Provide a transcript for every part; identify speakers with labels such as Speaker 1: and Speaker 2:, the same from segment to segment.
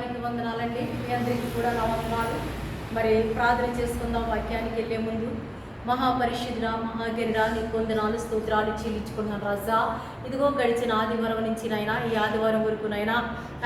Speaker 1: నామానికి వందనాలండి. మీ అందరికీ కూడా నా వందనాలు. మరి ప్రార్థన చేసుకుందాం. వాక్యానికి వెళ్ళే ముందు మహాపరిశుద్ధుడా, మహాగరిడా, నీకు వందనాలు స్తోత్రాలు చెల్లించుకున్నాను రాజా. ఇదిగో గడిచిన ఆదివారం నుంచి నైనా ఈ ఆదివారం వరకు నైనా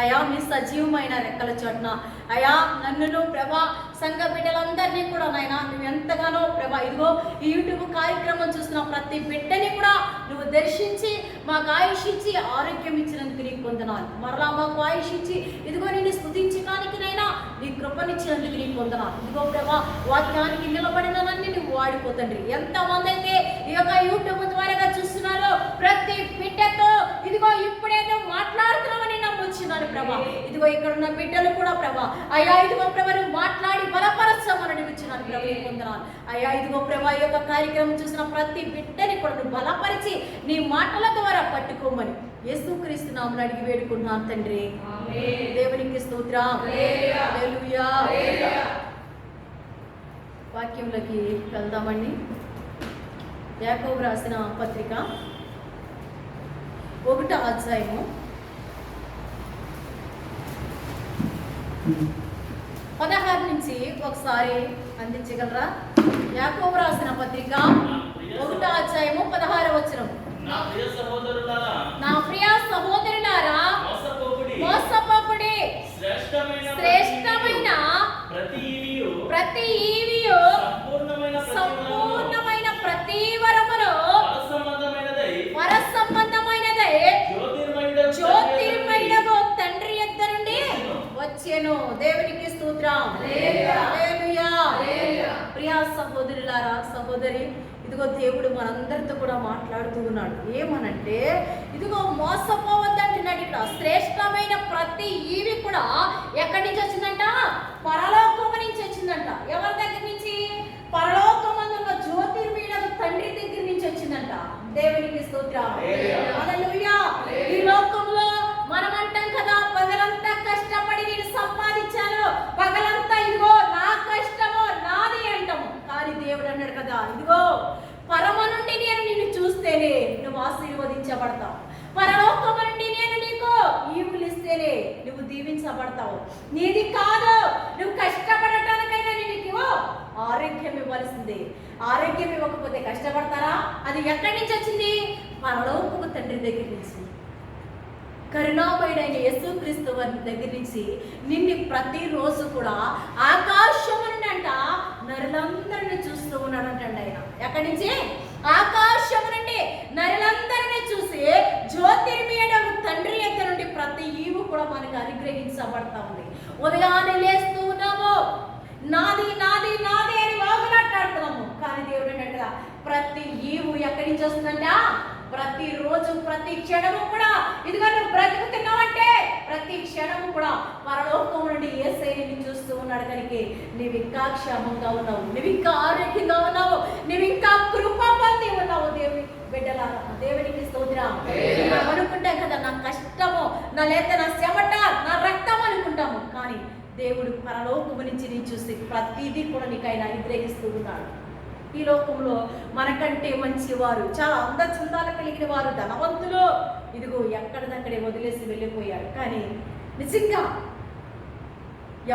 Speaker 1: అయా మీ సజీవమైన రెక్కల చోటున అయా నన్ను ప్రభా సంఘ బిడ్డలందరినీ కూడా నాయనా నువ్వు ఎంతగానో ప్రభా ఇదిగో ఈ యూట్యూబ్ కార్యక్రమం చూస్తున్న ప్రతి బిడ్డని కూడా నువ్వు దర్శించి మాకు ఆయుష్ ఇచ్చి ఆరోగ్యం ఇచ్చినందుకు నీకు వందనాలు. మరలా మాకు ఆయుష్ ఇచ్చి ఇదిగో నేను స్తుతించడానికి నైనా నీ కృపనిచ్చినందుకు నీకు వందనాలు. ఇదిగో ప్రభా వాక్యానికి నిలబడినవన్నీ నువ్వు వాడిపోతండి. ఎంతమంది అయితే ఈ యొక్క యూట్యూబ్ ద్వారా చూస్తున్నారో ప్రతి బిడ్డతో ఇదిగో ఇప్పుడే నువ్వు మాట్లాడుతున్నావని నమ్మొచ్చున్నాను ప్రభా. ఇదిగో ఇక్కడ ఉన్న బిడ్డలు కూడా ప్రభా అయ్యా ఇదిగో ప్రభా నువ్వు మాట్లాడి బలపరచమని వచ్చినాను ప్రభా నీకు వందనాలు. అయ్యా ఇదిగో ప్రభా ఈ యొక్క కార్యక్రమం చూసిన ప్రతి బిడ్డని కూడా నువ్వు బలపరిచి నీ మాటల ద్వారా పట్టుకోమని యేసుక్రీస్తు నామమున అడిగి వేడుకుంటున్నాను తండ్రి. దేవునికి స్తోత్రం. హల్లెలూయా. వాక్యంలోకి వెళ్దామండి. యాకోబు రాసిన పత్రిక 1వ అధ్యాయము 16 నుంచి ఒకసారి అందించగలరా? యాకోబు రాసిన పత్రిక 1వ అధ్యాయము 16వ వచనం.
Speaker 2: నా
Speaker 1: ప్రియ సహోదరులారా మోసపోకుడి, శ్రేష్టమైన ప్రతి ఈవియు సంపూర్ణమైన ప్రతి వరమును పర సంబంధమైనదై జ్యోతిర్మయుడగు తండ్రి యొద్ద నుండి వచ్చెను. దేవునికి స్తోత్రం. హల్లెలూయా. ప్రియ సహోదరులారా, సహోదరి, ఇదిగో దేవుడు మనందరితో కూడా మాట్లాడుతూ ఉన్నాడు. ఏమనంటే ఇదిగో మోసపోవద్దంటున్నాడు. ఇక్కడ శ్రేష్టమైన ప్రతి ఈవి కూడా ఎక్కడి నుంచి వచ్చిందంట? పరలోకము నుంచి వచ్చిందంట. ఎవరి దగ్గర నుంచి? పరలోకమందు ఉన్న జ్యోతిర్మయుడగు తండ్రి దగ్గర నుంచి వచ్చిందంట. దేవునికి స్తోత్రం. హల్లెలూయా. ఈ లోకంలో మనం అంటాం కదా, పగలంతా కష్టపడి నేను సంపాదించాను, పగలంతా ఇదిగో నా కష్టము నాది అంటాము. కానీ దేవుడు అన్నాడు కదా, ఇదిగో పరమ నుండి నేను నిన్ను చూస్తేనే నువ్వు ఆశీర్వదించబడతావు, పరలోకము నుండి నేను నీకు ఈవులిస్తేనే నువ్వు దీవించబడతావు. నీది కాదు, నువ్వు కష్టపడటానికైనా నీకు ఆరోగ్యం ఇవ్వాల్సిందే. ఆరోగ్యం ఇవ్వకపోతే కష్టపడతారా? అది ఎక్కడి నుంచి వచ్చింది? పరలోకము తండ్రి దగ్గర నుంచి, కరుణామయుడైన యేసుక్రీస్తు వారి దగ్గర నుంచి నిన్ను ప్రతిరోజు కూడా ఆకాశము నుండి అంట నరులందరినీ చూస్తూ ఉన్నాడంటండి ఆయన. ఎక్కడి నుంచి? ఆకాశము నుండి నరులందరినీ చూసి జ్యోతిర్మయుడగు తండ్రి యొద్ద నుండి ప్రతి ఈవు కూడా మనకి అనుగ్రహించబడతా ఉంది. ఉదయాన్నే లేస్తూ ఉన్నాము, నాది నాది నాది అని వాగులాట్లాడుతున్నాము. కానీ దేవుడు ఏంటంటే ప్రతి ఈవు ఎక్కడి నుంచి వస్తుందంట? ప్రతిరోజు ప్రతి క్షణము కూడా ఇదిగో నువ్వు బ్రతుకుతున్నావంటే ప్రతి క్షణము కూడా పరలోకం నుండి యేసయ్యని చూస్తూ ఉన్నాడు. కనుక నువ్వు ఇంకా క్షేమంగా ఉన్నావు, నువ్వు ఇంకా ఆరోగ్యంగా ఉన్నావు, నువ్వు ఇంకా కృప పొంది ఉన్నావు. దేవుని బిడ్డలారా, దేవునికి స్తోత్రం. మనం అనుకుంటాం కదా, నా కష్టము, నా లేత నా చెమట, నా రక్తం అనుకుంటాము. కానీ దేవుడు పరలోకము నుంచి నీ చూసి ప్రతిదీ కూడా నీకు ఆయన అనుగ్రహిస్తూ ఉన్నాడు. ఈ లోకంలో మనకంటే మంచివారు, చాలా అందచందాలు కలిగిన వారు, ధనవంతులు ఇదిగో ఎక్కడిదక్కడే వదిలేసి వెళ్ళిపోయారు. కానీ నిజంగా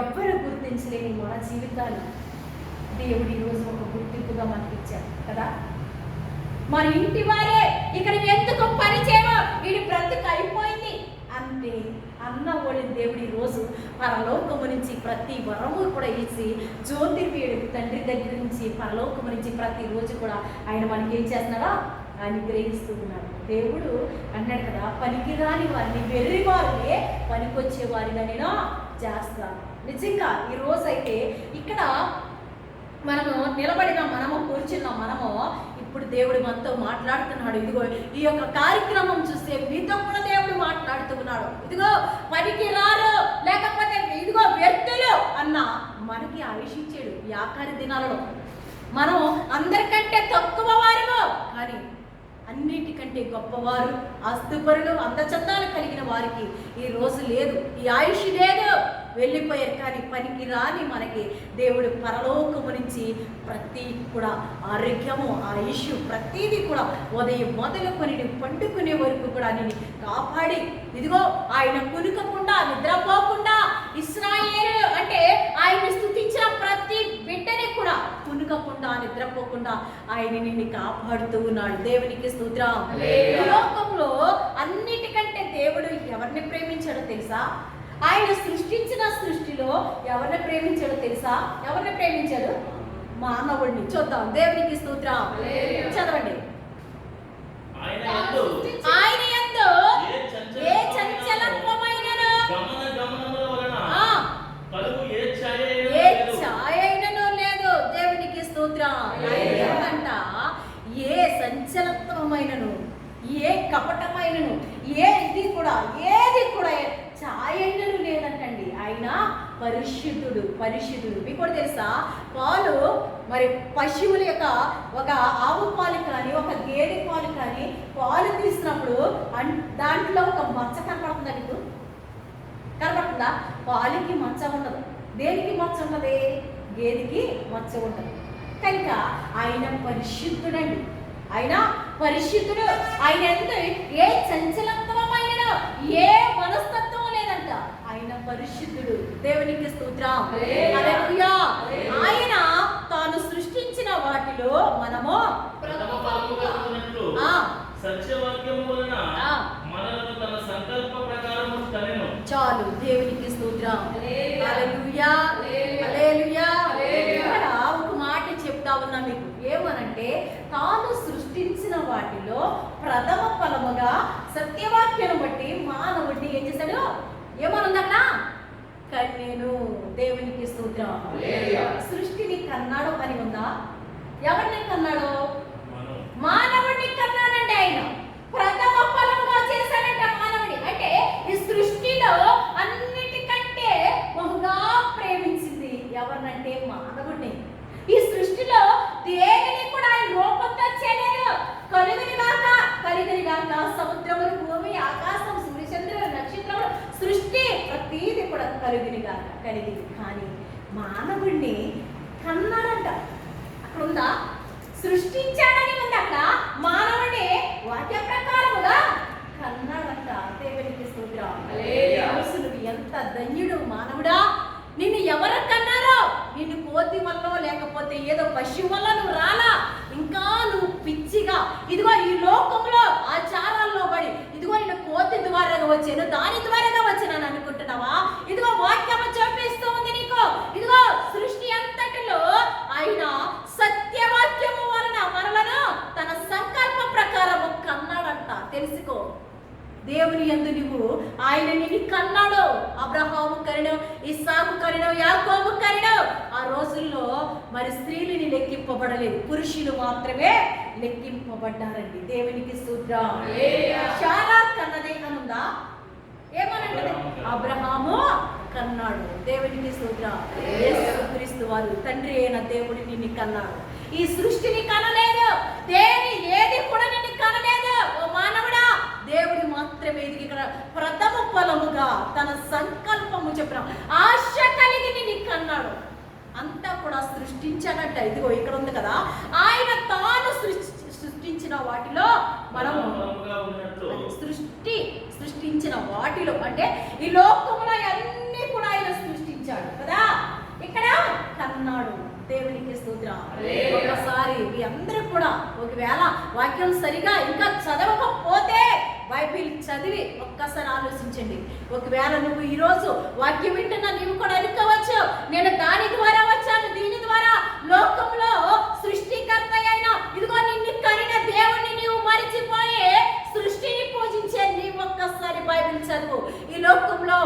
Speaker 1: ఎవ్వరు గుర్తించలేని మన జీవితాలు దేవుడు ఈరోజు ఒక గుర్తింపుగా మనకి ఇచ్చారు కదా. మన ఇంటి వారే ఇక్కడ ఎందుకు పరిచయం, వీడి బ్రతుకు అయిపోయింది అంటే అన్న ఓడి దేవుడి రోజు పరలోకము నుంచి ప్రతి వరము కూడా ఇచ్చి జ్యోతిర్మయుడు తండ్రి దగ్గర నుంచి పరలోకము నుంచి ప్రతిరోజు కూడా ఆయన మనకి ఏం చేస్తున్నాడా? అనుగ్రహిస్తూ ఉన్నాడు. దేవుడు అన్నాడు కదా, పనికిరాని వారిని వెర్రి వారిని పనికొచ్చే వారిగా నేను చేస్తాను. నిజంగా ఈరోజు అయితే ఇక్కడ మనము నిలబడిన మనము, కూర్చున్న మనము, ఇప్పుడు దేవుడు మనతో మాట్లాడుతున్నాడు. ఇదిగో ఈ యొక్క కార్యక్రమం చూస్తే మీతో కూడా దేవుడు మాట్లాడుతూ ఉన్నాడు. ఇదిగో పనికి రారు, లేకపోతే ఇదిగో వ్యక్తులు అన్న మనకి ఆయుష్ ఇచ్చాడు. ఈ ఆఖరి దినాలలో మనం అందరికంటే తక్కువ వారు, కానీ అన్నిటికంటే గొప్పవారు, ఆస్తుపరులు, అందచందాలు కలిగిన వారికి ఈ రోజు లేదు, ఈ ఆయుష్ లేదు. వెళ్ళిపోయారు. కానీ పనికి రాని మనకి దేవుడు పరలోకము నుంచి ప్రతి కూడా ఆరోగ్యము, ఆయుష్, ప్రతిదీ కూడా ఉదయం మొదలుకొని పండుకునే వరకు కూడా నేను కాపాడి, ఇదిగో ఆయన కునుకకుండా నిద్రపోకుండా ఇశ్రాయేలు అంటే ఆయన స్తుతించిన ప్రతి బిడ్డని కూడా కునుకకుండా నిద్రపోకుండా ఆయన నిన్ను కాపాడుతూ ఉన్నాడు. దేవునికి స్తోత్రం. లోకంలో అన్నిటికంటే దేవుడు ఎవరిని ప్రేమించాడో తెలుసా? ఆయన సృష్టించిన సృష్టిలో ఎవరిని ప్రేమించాడో తెలుసా? ఎవరిని ప్రేమించాడు? మానవుడిని. చూద్దాం. దేవునికి స్తోత్రం. చదవండి. ఆయన యందు ఏ చంచలత్వమైనను ఏ ఛాయైనను లేదు. దేవునికి స్తోత్రం. అంట ఏ సంచలత్వమైనను, ఏ కపటమైనను, ఏది కూడా ఛాయైనను లేదంటండి. ఆయన పరిశుద్ధుడు. మీకు కూడా తెలుసా? పాలు మరి పశువుల యొక్క ఒక ఆవు పాలు కానీ ఒక గేదె పాలు కానీ పాలు తీసినప్పుడు దాంట్లో ఒక మచ్చ కనపడుతుందా? మీకు కనపడుతుందా? పాలకి మచ్చ ఉండదు. దేనికి మచ్చ ఉండదు? గేదెకి మచ్చ ఉండదు. కనుక ఆయన పరిశుద్ధుడండి. ఆయన పరిశుద్ధుడు. ఆయన ఎంత ఏ చంచలత్వమైన ఏ మనస్తత్వం లేదంట. ఆయన పరిశుద్ధుడు. దేవునికి స్తోత్రం. హల్లెలూయా. ఆయన తాను సృష్టించిన వాటిలో మనము చాలు. దేవునికి స్తోత్రం. హల్లెలూయా. హల్లెలూయా. ఇక్కడ ఒక మాట చెప్తా ఉన్నా మీకు. ఏమనంటే తాను సృష్టించిన వాటిలో ప్రథమ ఫలముగా సత్యవాక్యం బట్టి మానవుడిని ఏం చేశాడు? ఏమనుందట? కన్యను. దేవునికి స్తోత్రం. సృష్టిని కన్నాడు అని ఉందా? ఎవరిని కన్నాడు? మానవుడిని కన్నాడండి. ఆయన ప్రథమ ఫలముగా చేశాడంట మానవుడి. అంటే ఈ సృష్టిలో అన్నిటికంటే బహుగా ప్రేమించింది ఎవరినంటే మానవుడిని. ఈ సృష్టిలో దేనిని కూడా ఆయన రూపంతో చేయలేదు. కలుగుని గాక సముద్రములు, భూమి, ఆకాశం, సూర్యచంద్రులు, నక్షత్రములు, సృష్టి ప్రతిదీ కూడా కలుగుని గాక కలిగింది. కానీ మానవుడిని కన్నాడంట. అక్కడ ఉందా? సృష్టించాడని ఉంది అక్కడ. మానవుడిని వాక్య ప్రకారముగా కన్నాడంట. దేవునికి స్తోత్రం. నువ్వు ఎంత ధన్యుడు మానవుడా. నిన్ను ఎవరు కన్నారో? నిన్ను కోతి వల్ల లేకపోతే ఏదో పశువు వల్ల నువ్వు రాలా. ఇంకా నువ్వు పిచ్చిగా ఇదిగో ఈ లోకంలో ఆచారాల్లో పడి ఇదిగో నేను కోతి ద్వారాగా వచ్చాను, దాని ద్వారాగా వచ్చానని అనుకుంటున్నావా? ఇదిగో వాక్యము చూపిస్తూ ఉంది నీకు. ఇదిగో సృష్టి అంతటిలో ఆయన సత్యవాక్యము వలన మనలను తన సంకల్ప ప్రకారము కన్నాడంట. తెలుసుకో. దేవుని యందు నువ్వు ఆయన నిన్ను కన్నాడు. అబ్రహాము కరిను, ఇస్సాకు కరిను, యాకోబు కరిను. ఆ రోజుల్లో మరి స్త్రీలని లెక్కింపబడలేదు, పురుషులు మాత్రమే లెక్కింపబడ్డారండి. దేవునికి స్తోత్రం. శారా కన్నదే అనుందా? ఏమనంటే అబ్రహాము కన్నాడు. దేవునికి స్తోత్రం. యేసుక్రీస్తు వారు తండ్రి అయిన దేవుడు నిన్ను కన్నాడు. ఈ సృష్టిని కనలేదు. ఏది కూడా నిన్ను కనలేదు. ఓ మానవుడా, దేవుడు మాత్రమే ఇక్కడ ప్రథమ ఫలముగా తన సంకల్పము చెప్పిన ఆశ కలిగి నిన్ను కన్నాడు. అంతా కూడా సృష్టించాడంట. ఇదిగో ఇక్కడ ఉంది కదా, ఆయన తాను సృష్టించిన వాటిలో మనము సృష్టించిన వాటిలో అంటే ఈ లోకంలో అన్ని కూడా ఆయన సృష్టించాడు కదా. ఇక్కడ కన్నాడు. దేవునికి స్తోత్రం. ఒకసారి మీ అందరూ కూడా ఒకవేళ వాక్యం సరిగా ఇంకా చదవకపోతే బైబిల్ చదివి ఒక్కసారి ఆలోచించండి. ఒకవేళ నువ్వు ఈరోజు వాక్యం వింటున్నా నీవు కూడా అనుకోవచ్చు, నేను దాని ద్వారా వచ్చాను, దీని ద్వారా లోకంలో సృష్టికర్త అయిన ఇదిగో నిన్ను కనిన దేవుణ్ణి నీవు మరిచిపోయి సృష్టిని పూజించే నీవు ఒక్కసారి బైబిల్ చదువు. ఈ లోకంలో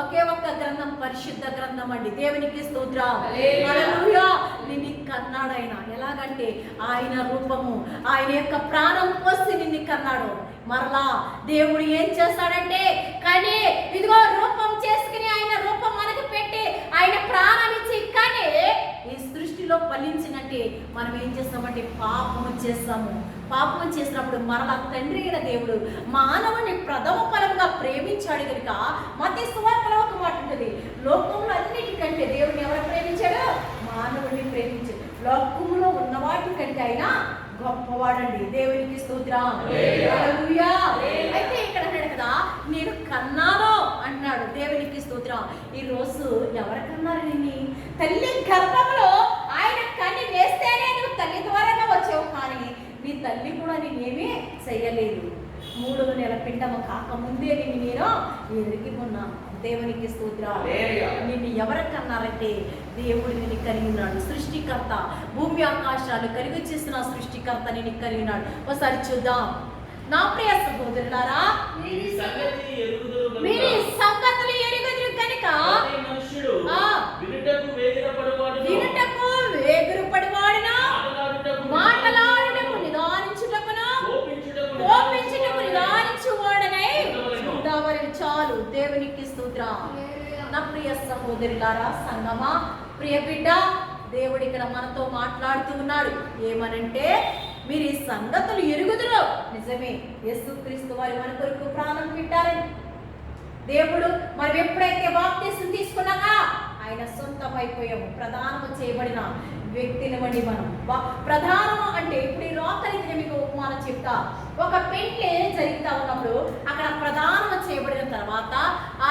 Speaker 1: ఒకే ఒక్క గ్రంథం పరిశుద్ధ గ్రంథం అండి. దేవునికి స్తోత్రం. హల్లెలూయా. నిన్ను కన్నాడైనా ఎలాగంటే ఆయన రూపము, ఆయన యొక్క ప్రాణం పోసి నిన్ను కన్నాడు. మరలా దేవుడు ఏం చేస్తాడంటే కానీ ఇదిగో రూపం చేసుకుని ఆయన రూపం మనకు పెట్టి ఆయన ప్రాణం ఇచ్చి కానీ ఈ సృష్టిలో ఫలించినట్టే మనం ఏం చేస్తామంటే పాపము చేస్తాము. పాపం చేసినప్పుడు మరలా తండ్రి అయిన దేవుడు మానవుని ప్రథమ ఫలముగా ప్రేమించాడు కనుక మత్తయి సువార్తలో ఒక మాట ఉంటుంది, లోకంలో అన్నిటికంటే దేవుడిని ఎవరు ప్రేమించాడు? మానవుడిని ప్రేమించాడు. లోకములో ఉన్న వాటి కంటే అయినా గొప్పవాడండి. దేవునికి స్తోత్రం. హల్లెలూయా. అయితే ఇక్కడ అన్నాడు కదా, నేను కన్నాను అన్నాడు. దేవునికి స్తోత్రం. ఈ రోజు ఎవరు కన్నారు నిన్ను? తల్లి గర్భంలో ఆయన కన్ని వేస్తేనే నువ్వు తల్లి ద్వారాగా వచ్చావు, కానీ నీ తల్లి కూడా నేనేమీ చెయ్యలేదు. 3వ నెల పిండము కాకముందే నేను ఎరిగి ఉన్నాను. దేవునికి స్తోత్రం. నిన్ను ఎవరికన్నారంటే దేవుడు నిన్ను కలిగి ఉన్నాడు. సృష్టికర్త, భూమి ఆకాశాలు కలిగి చేసిన సృష్టికర్త నిన్ను కలిగి ఉన్నాడు. ఒకసారి చూద్దాం. నా ప్రియ సహోదరులారా, మీరు సంగతులు ఎరుగుదురు కనుక వినుటకు వేగిరపడువాడును, మాటలాడుటకు నిదానించుటకును, కోపించుటకు నిదానించువాడనై ఉండవలెను. చాలు. దేవునికి స్తోత్రం. నా ప్రియ సహోదరులారా, సంగమా, ప్రియ బిడ్డ, దేవుడు ఇక్కడ మనతో మాట్లాడుతూ ఉన్నాడు. ఏమనంటే, మీరు ఈ సంగతులు ఎరుగుదురు. నిజమే, యేసుక్రీస్తు వారి మన కొరకు ప్రాణం పెట్టారని దేవుడు మనం ఎప్పుడైతే బాప్తిసం తీసుకున్నాగా ఆయన సొంతమైపోయాము. ప్రధానము చేయబడిన వ్యక్తిని వండి మనం ప్రధానము అంటే, ఇప్పుడు ఈ లోకరీతిని మీకు ఉపమానం చెప్తా. ఒక పెళ్లి జరుగుతూ ఉన్నప్పుడు అక్కడ ప్రధానము చేయబడిన తర్వాత,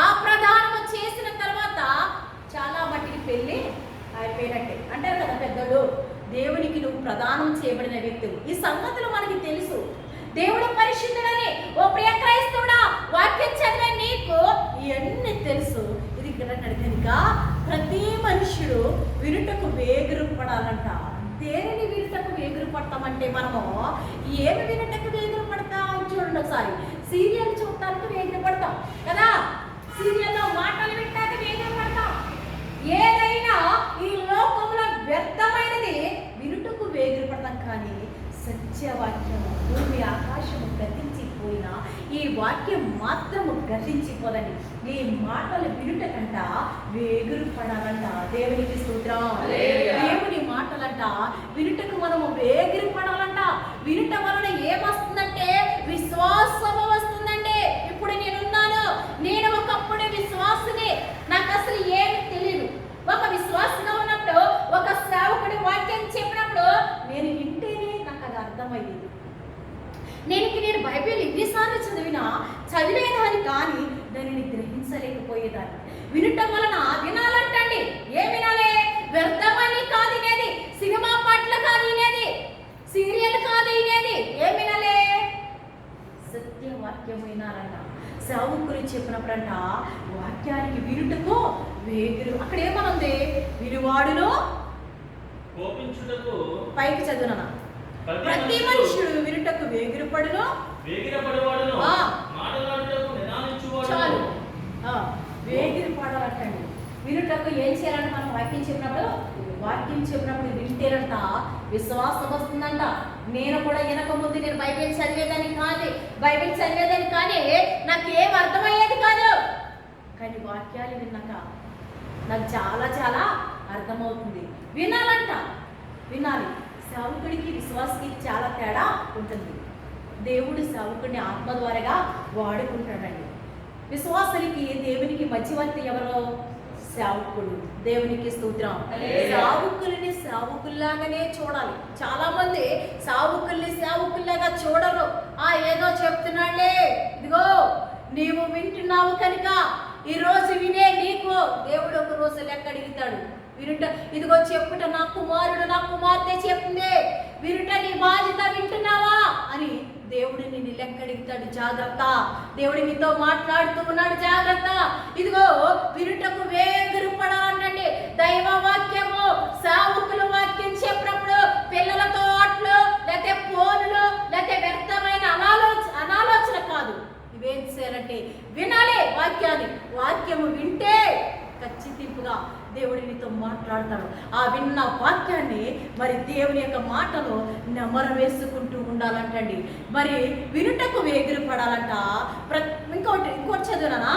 Speaker 1: ఆ ప్రధానము చేసిన తర్వాత చాలా మట్టికి పెళ్ళి అయిపోయినట్టే అంటారు కదా పెద్దలు. దేవునికి నువ్వు ప్రదానం చేయబడిన వ్యక్తులు. ఈ సంగతులు మనకి తెలుసు. దేవుడు పరిశుద్ధుడని ఓ ప్రియ క్రైస్తవుడా, వాక్యం చదివే నీకు ఇవన్నీ తెలుసు. ఇది ఇక్కడ కనుక ప్రతి మనుషుడు వినుటకు వేగిరపడాలంట. దేనిని వినుటకు వేగిరపడతామంటే, మనము ఏమి వినుటకు వేగిరపడతాం? చూడండి ఒకసారి. సీరియల్ చూడటానికి వేగిరపడతాం కదా, సీరియల్లో మాటలు వినటానికి వేగిరపడతాం. ఏదైనా ఈ లోకంలో వ్యర్థమైనది వినుటకు వేగిరపడతాం, కానీ సత్యవాక్యము, భూమి ఆకాశము గతించిపోయినా ఈ వాక్యం మాత్రము గతించిపోదండి. ఈ మాటలు వినుటకంట వేగిరపడాలంట. దేవునికి స్తోత్రం. దేవుని మాటలంట వినుటకు మనము వేగిరపడాలంట. వినుట వలన ఏమొస్తుందంటే విశ్వాసము వస్తుందండి. ఇప్పుడు నేనున్నాను, నేను ఒకప్పుడు విశ్వాసిని, నాకు అసలు ఏమి తెలియదు. ఒక విశ్వాసంగా ఉన్నప్పుడు ఒక సేవకుడి వాక్యం చెప్పినప్పుడు నేను వింటేనే నాకు అది అర్థమయ్యేది. నేను బైబిల్ ఎన్నిసార్లు చదివేదాన్ని, కానీ దానిని గ్రహించలేకపోయేదాన్ని. వినటం వలన వినాలంటండి. ఏం వినాలి? వ్యర్థమని కాదు వినేది, సినిమా పాటలు కాదు వినేది, సీరియల్ కాదు వినేది. ఏం వినాలి? సత్యవాక్యం వినాలంట. సేవకులు చెప్పినప్పుడంట వాక్యానికి వినుటకు వేగిరు. అక్కడ ఏమనుంది? వినువాడును పైకి చదువునా, ప్రతి మనుషుడు వినుటకు వేగిరపడును, చాలు. వేగిరపడాలంటండి. వినుటకు ఏం చేయాలంటే, మనం వాక్యం చెప్పినప్పుడు వింటేనంట విశ్వాసం వస్తుందంట. నేను కూడా వెనక ముందు నేను బైబిల్ చదివేదాన్ని కానీ నాకేం అర్థమయ్యేది కాదు. కానీ వాక్యాలు విన్నాక నాకు చాలా చాలా అర్థమవుతుంది. వినాలి. సేవకుడికి విశ్వాసకి చాలా తేడా ఉంటుంది. దేవుడు సేవకుడిని ఆత్మ ద్వారాగా వాడుకుంటాడండి. విశ్వాసులకి దేవునికి మధ్యవర్తి ఎవరో? సేవకుడు. దేవునికి స్తోత్రం. సేవకుల్ని సేవకుల్లాగానే చూడాలి. చాలా మంది సేవకుల్లాగా చూడరు. ఏదో చెప్తున్నాడే, ఇదిగో నీవు వింటున్నావు కనుక ఈరోజు వినే నీకు దేవుడు ఒక రోజు లెక్క అడుగుతాడు. వినుట, ఇదిగో చెప్పుట నా కుమారుడు నా కుమార్తె చెప్పింది, వినుట నీ బాధ్యత, వింటున్నావా అని దేవుడు నిన్ను లెక్క అడుగుతాడు. జాగ్రత్త. దేవుడు నీతో మాట్లాడుతూ ఉన్నాడు, జాగ్రత్త. ఇదిగో వినుటకు వేగిరపడాలంటే దైవ వాక్యము, సేవకుల వాక్యం చెప్పినప్పుడు పిల్లలతో ఆటలు, లేకపోతే ఫోన్లు, లేకపోతే వ్యర్థమైన అనాలోచన కాదు. ఇవేం చేయాలంటే వినాలి వాక్యాన్ని. వాక్యము వింటే ఖచ్చితంగా దేవుడి నీతో మాట్లాడతాడు. ఆ విన్న వాక్యాన్ని మరి దేవుని యొక్క మాటలో నెమరు వేసుకుంటూ ఉండాలంటండి. మరి వినుటకు వేగిరపడాలంట. ఇంకోటి చదువునా,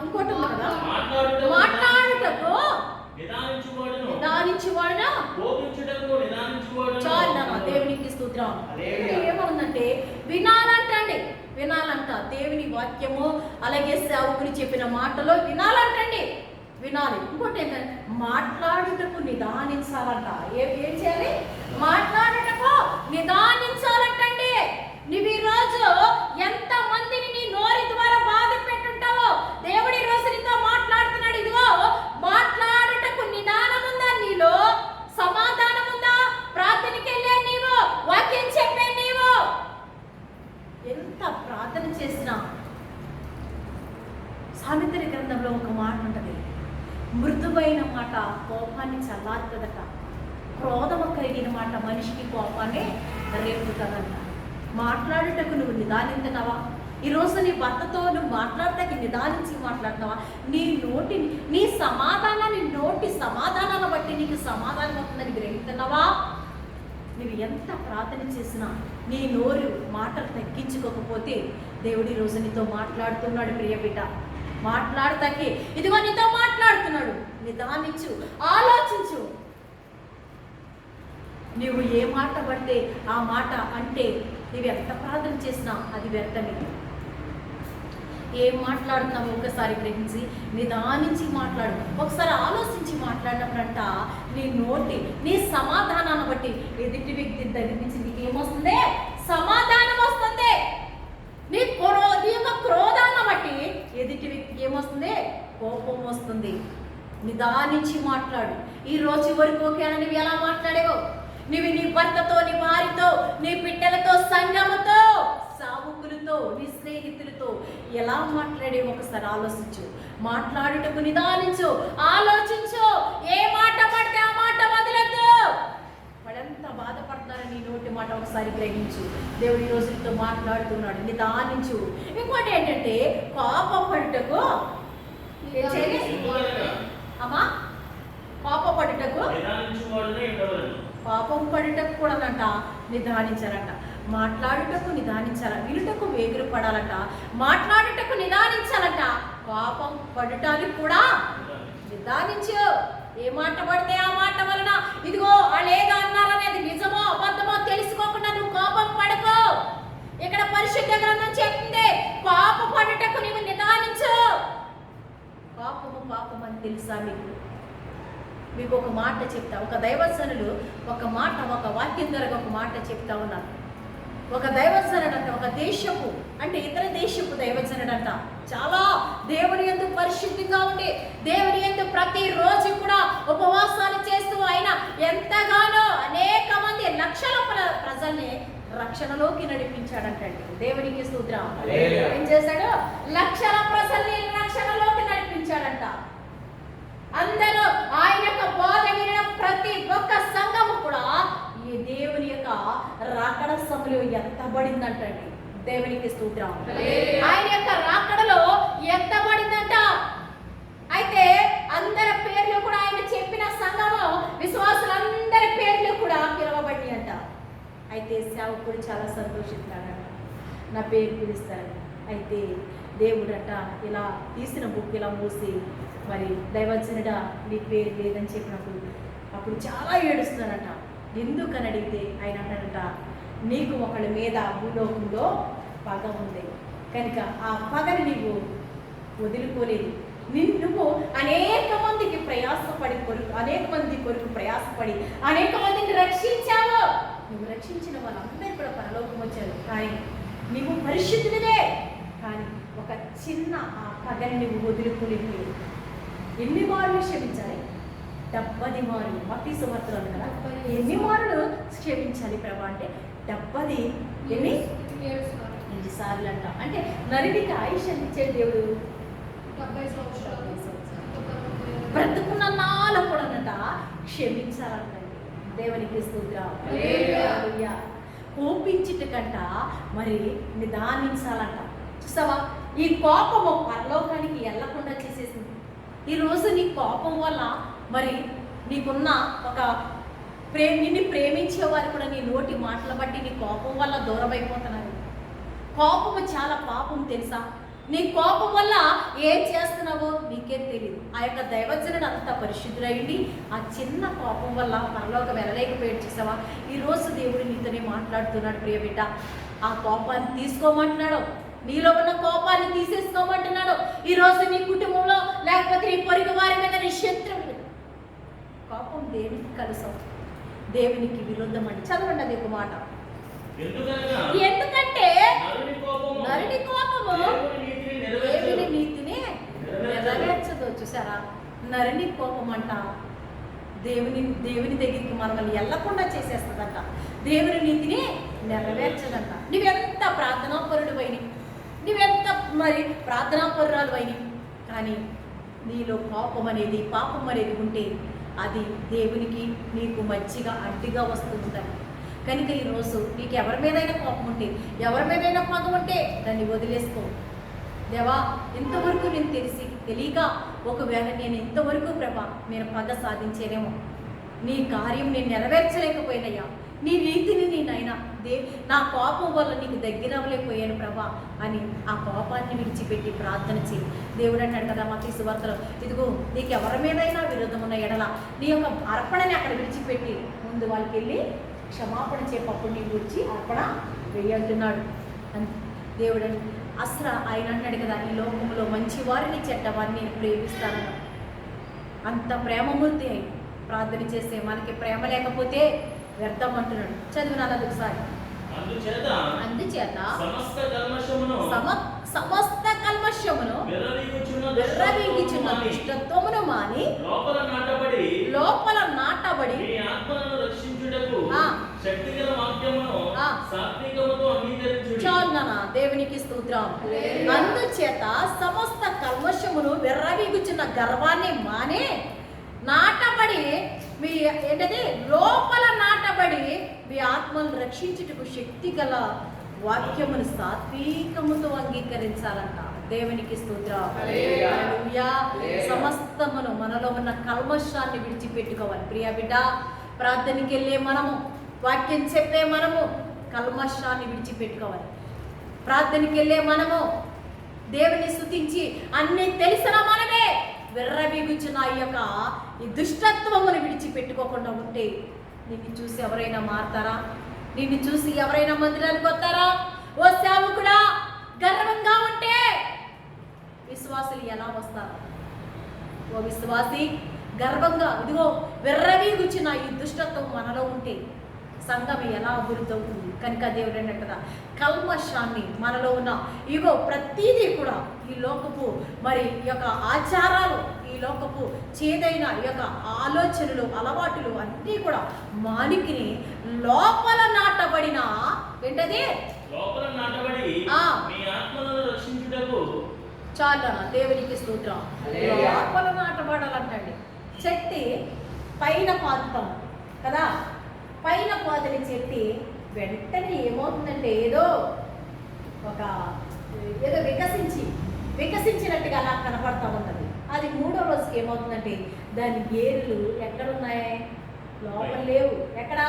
Speaker 1: ఇంకోటి ఉంది కదా, మాట్లాడుటకు నిదానించువాడును. చాలు. స్తోత్రం. ఏమవుందంటే వినాలంటండి, వినాలంట. దేవుని వాక్యము అలాగే సేవకుని చెప్పిన మాటలో వినాలంటండి, వినాలి. ఇంకోటి ఏంటంటే మాట్లాడుటకు నిదానించాలంట. ఏం చేయాలి? మాట్లాడుటకు నిదానించాలంటండి. నువ్వు ఈరోజు ఎంత మందిని నీ నోరి ద్వారా బాధ పెట్టుంటావో దేవుడు ఈ రోజు నీతో మాట్లాడుతున్నాడు. ఇదిగో మాట్లాడుటకు నిదానం ఉందా నీలో? సమాధానం ఉందా? ప్రార్థనకి వెళ్ళే నీవు, వాక్యం చెప్పే నీవు ఎంత ప్రార్థన చేసినా. సామెతల గ్రంథంలో ఒక మాట ఉంటుంది, మృదువైన మాట కోపాన్ని చల్లారుతుందట, క్రోధము కలిగిన మాట మనిషికి కోపాన్ని రేపుతుందంట. మాట్లాడుటకు నువ్వు నిదానించుతావా? ఈరోజు నీ భర్తతో నువ్వు మాట్లాడటానికి నిదానించి మాట్లాడతావా? నీ నోటిని, నీ సమాధానాన్ని, నోటి సమాధానాన్ని బట్టి నీకు సమాధానం అవుతుందని గ్రహిస్తున్నావా? నువ్వు ఎంత ప్రార్థన చేసినా నీ నోరు మాటలు తగ్గించుకోకపోతే దేవుడు ఈ రోజు నీతో మాట్లాడుతున్నాడు. ప్రియ బిడ్డ, మాట్లాడతాకే ఇదిగో నీతో మాట్లాడుతున్నాడు. నిదానించు, ఆలోచించు. నువ్వు ఏ మాట పడితే ఆ మాట అంటే నువ్వు ఎంత ప్రార్థన చేసినా అది వ్యర్థమే. ఏం మాట్లాడుతున్నావు ఒకసారి గ్రహించి నిదానించి మాట్లాడు. ఒకసారి ఆలోచించి మాట్లాడినప్పుడంట నీ నోటి, నీ సమాధానాన్ని బట్టి ఎదుటి వ్యక్తి దగ్గర నుంచి నీకు ఏమొస్తుంది? సమాధానం వస్తుంది. నీ యొక్క క్రోధాన్ని బట్టి ఎదుటి వ్యక్తికి ఏమొస్తుంది? కోపం వస్తుంది. నిదానించి మాట్లాడు. ఈ రోజు వరకు ఓకేనా? నువ్వు ఎలా మాట్లాడేవో, నువ్వు నీ భర్తతో, నీ భార్యతో, నీ బిడ్డలతో, సంఘముతో, సావుకులతో, నీ స్నేహితులతో ఎలా మాట్లాడేవో ఒకసారి ఆలోచించు. మాట్లాడుటకు నిదానించు, ఆలోచించు. ఏ మాట పడితే ఆ మాట వదలద్దు. వాడెంత బాధపడతారని నీ నోటి మాట ఒకసారి గ్రహించు. దేవుడు ఈ రోజులతో మాట్లాడుతున్నాడు, నిదానించు. ఇంకోటి ఏంటంటే కోపపడుటకు అమ్మా, కోపపడుటకు, పాపం పడుటకు కూడానంట నిదానించాలంట. మాట్లాడుటకు నిదానించాల, వినుటకు వేగులు పడాలట, మాట్లాడుటకు నిదానించాలట, పాపం పడుటానికి కూడా నిదానించు. ఏ మాట పడితే ఆ మాట వలన ఇదిగో వాళ్ళేదో అన్నారనేది నిజమో అబద్ధమో తెలుసుకోకుండా నువ్వు కోపం పడకు. ఇక్కడ పరిశుద్ధ గ్రంథం చెప్తుంది, పాప పడుటకు నువ్వు నిదానించు. పాపము పాపం అని తెలుసా మీకు? మీకు ఒక మాట చెప్తా. ఒక దైవజనులు ఒక మాట, ఒక వాక్యం ద్వారా ఒక మాట చెప్తా ఉన్నారు. ఒక దైవజనుడు అంట, ఒక దేశపు అంటే ఇతర దేశపు దైవజనుడు అంట, చాలా దేవుని యందు పరిశుద్ధిగా ఉండి దేవుని యందు ప్రతిరోజు కూడా ఉపవాసాలు చేస్తూ ఆయన ఎంతగానో అనేక మంది లక్షల ప్రజల్ని రక్షణలోకి నడిపించాడంటండి. దేవునికి స్తోత్రం. ఏం చేశాడు? లక్షల ప్రజల్ని రక్షణలోకి నడిపించాడంట. అందరూ ఆయన యొక్క బోధ వినిన ప్రతి ఒక్క సంఘము కూడా ఈ దేవుని యొక్క రాకడ సమయంలో ఎత్తబడిందంటండి. దేవునికి స్తోత్రం. ఆయన యొక్క రాకడలో ఎత్తబడిందంట. అయితే అందరి పేర్లు కూడా ఆయన చెప్పిన సంఘము విశ్వాసులందరి పేర్లు కూడా పిలవబడి అంట. అయితే సేవకుడు చాలా సంతోషిస్తాడంట, నా పేరు పిలుస్తాడు. అయితే దేవుడట ఇలా తీసిన బుక్ ఇలా మూసి, మరి దైవజనుడా నీ పేరు లేదని చెప్పినప్పుడు అప్పుడు చాలా ఏడుస్తున్నాడట. ఎందుకని అడిగితే ఆయన అంటాడట, నీకు ఒకళ్ళ మీద భూలోకంలో పగ ఉంది కనుక ఆ పగని నీవు వదిలిపోలేదు. నువ్వు అనేక మందికి ప్రయాసపడి అనేక మంది కొరకు ప్రయాసపడి అనేక మందిని రక్షించావు. నువ్వు రక్షించిన వాళ్ళందరూ కూడా పరలోకం వచ్చారు, కానీ నువ్వు పరిశుద్ధుడివే. కానీ ఒక చిన్న ఆ పగని నువ్వు వదులుకోలేవు. ఎన్ని మార్లు క్షమించాలి? 70 మార్లు. మత్తయి సువార్తలో కదా, ఎన్ని మార్లు క్షమించాలి ప్రభా అంటే 70 7 సార్లు అంట. అంటే నరుడికి ఆయుష్ ఇచ్చాడు దేవుడు 70 సంవత్సరాలు. బ్రతుకున్న నాలో కూడా క్షమించాలంట. దేవునికి స్తోత్రం. కోపించుట కంట మరి నిదానించాలంట. చూసావా, ఈ కోపము పరలోకానికి వెళ్ళకుండా చేసేసింది. ఈరోజు నీ కోపం వల్ల మరి నీకున్న ఒక నిన్ను ప్రేమించేవారు కూడా నీ నోటి మాటలు బట్టి నీ కోపం వల్ల దూరం అయిపోతున్నారు. కోపము చాలా పాపం తెలుసా? నీ కోపం వల్ల ఏం చేస్తున్నావో నీకే తెలియదు. ఆ యొక్క దైవజనుడు అంత పరిశుద్ధులైంది ఆ చిన్న కోపం వల్ల పరలోకం వెళ్ళలేకపోయాడు. చూసావా, ఈరోజు దేవుడు నీతోనే మాట్లాడుతున్నాడు. ప్రియ బిడ్డ, ఆ కోపాన్ని తీసుకోమంటున్నాడు. నీలో ఉన్న కోపాన్ని తీసేసుకోమంటున్నాడు. ఈరోజు నీ కుటుంబంలో లేకపోతే నీ పొరుగు వారి మీద, నీ శత్రువులు కోపం దేవునికి కలుసావు, దేవునికి విరుద్ధం అండి. చదవండి అది ఒక మాట. ఎందుకంటే నరుని కోపము దేవుని నీతిని నెరవేర్చదు. చూసారా, నరుని కోపం అంట దేవుని దగ్గరికి మనల్ని వెళ్ళకుండా చేసేస్తుందంట. దేవుని నీతిని నెరవేర్చదంట. నువ్వెంత ప్రార్థనాపరుడు అయిని, నువ్వెంత మరి ప్రార్థనాపరురాలు అయిని, కానీ నీలో కోపం అనేది, పాపం అనేది ఉంటే అది దేవునికి నీకు మంచిగా అడ్డుగా వస్తుందని. కనుక ఈరోజు నీకు ఎవరి మీదైనా కోపం ఉంటే, ఎవరి మీదైనా పగ ఉంటే దాన్ని వదిలేసుకో. దేవా, ఇంతవరకు నేను తెలియక ఒకవేళ నేను ఇంతవరకు ప్రభా నేను పగ సాధించేనేమో, నీ కార్యం నేను నెరవేర్చలేకపోయినయ్యా, నీ రీతిని నేనైనా నా కోపం వల్ల నీకు దగ్గర అవ్వలేకపోయాను ప్రభా అని ఆ కోపాన్ని విడిచిపెట్టి ప్రార్థన చేయి. దేవుడు అంటాడు కదా మత్తయి సువార్తలో, ఇదిగో నీకు ఎవరి మీదైనా విరోధం ఉన్న ఎడల నీ యొక్క అర్పణని అక్కడ విడిచిపెట్టి ముందు వాళ్ళకి వెళ్ళి క్షమాపణ చేపప్పుడు నీ గురించి అర్పణ వేయంటున్నాడు అని దేవుడు. అసలు ఆయన అన్నాడు కదా, ఈ లోకంలో మంచి వారిని చెడ్డవారిని నేను ప్రేమిస్తానన్నా. అంత ప్రేమమూర్తి అయి ప్రార్థన చేస్తే మనకి ప్రేమ లేకపోతే వ్యర్థం అంటున్నాడు. చదివినాను అది ఒకసారి. అందుచేత సమస్త కల్మషమును విర్రవీగుచున్న దుష్టత్వమును మాని లోపల నాటబడి చాలునా దేవునికి స్తోత్రం. అందుచేత సమస్త కల్మషమును విర్రవీగుచున్న గర్వాన్ని మాని నాటబడి మీ ఏంటది లోపల నాటబడి మీ ఆత్మను రక్షించుటకు శక్తి గల వాక్యమును సాత్వికముతో అంగీకరించాలంట. దేవునికి స్తోత్రం. హల్లెలూయా. సమస్తమును మనలో ఉన్న కల్మషాన్ని విడిచిపెట్టుకోవాలి. ప్రియ బిడ్డ, ప్రార్థనకి వెళ్ళే మనము, వాక్యం చెప్పే మనము కల్మషాన్ని విడిచిపెట్టుకోవాలి. ప్రార్థనకి వెళ్ళే మనము దేవుని స్తుతించి అన్ని తెలిసిన మనమే విర్రవీగుచున్న ఈ దుష్టత్వమును విడిచిపెట్టుకోకుండా ఉంటే నిన్ను చూసి ఎవరైనా మారతారా? నిన్ను చూసి ఎవరైనా మందిరానికి వస్తారా? ఓ సేవకుడా, గర్వంగా ఉంటే విశ్వాసులు ఎలా వస్తారు? ఓ విశ్వాసి గర్వంగా ఇదిగో విర్రవీగుచున్న ఈ దుష్టత్వం మనలో ఉంటే సంఘం ఎలా అభివృద్ధి అవుతుంది? కనుక దేవుడు అన్నాడు కదా, కల్మషాన్ని మనలో ఉన్న ఇగో ప్రతిదీ కూడా ఈ లోకపు మరి ఈ యొక్క ఆచారాలు, ఈ లోకపు చేదైన ఈ యొక్క ఆలోచనలు, అలవాటులు అన్నీ కూడా మానికిని లోపల నాటబడిన ఏంటది లోపల నాటబడి మీ ఆత్మలను రక్షించుటకు చాలా దేవునికి స్తోత్రం. లోపల నాటబడాలంటండి. చెట్టి పైన పాతుతాం కదా, పైన పాతని చెట్టి వెంటనే ఏమవుతుందంటే ఏదో వికసించినట్టుగా అలా కనపడతా ఉన్నది. అది మూడో రోజుకి ఏమవుతుందంటే దాని వేర్లు ఎక్కడున్నాయి? లోపల లేవు. ఎక్కడా?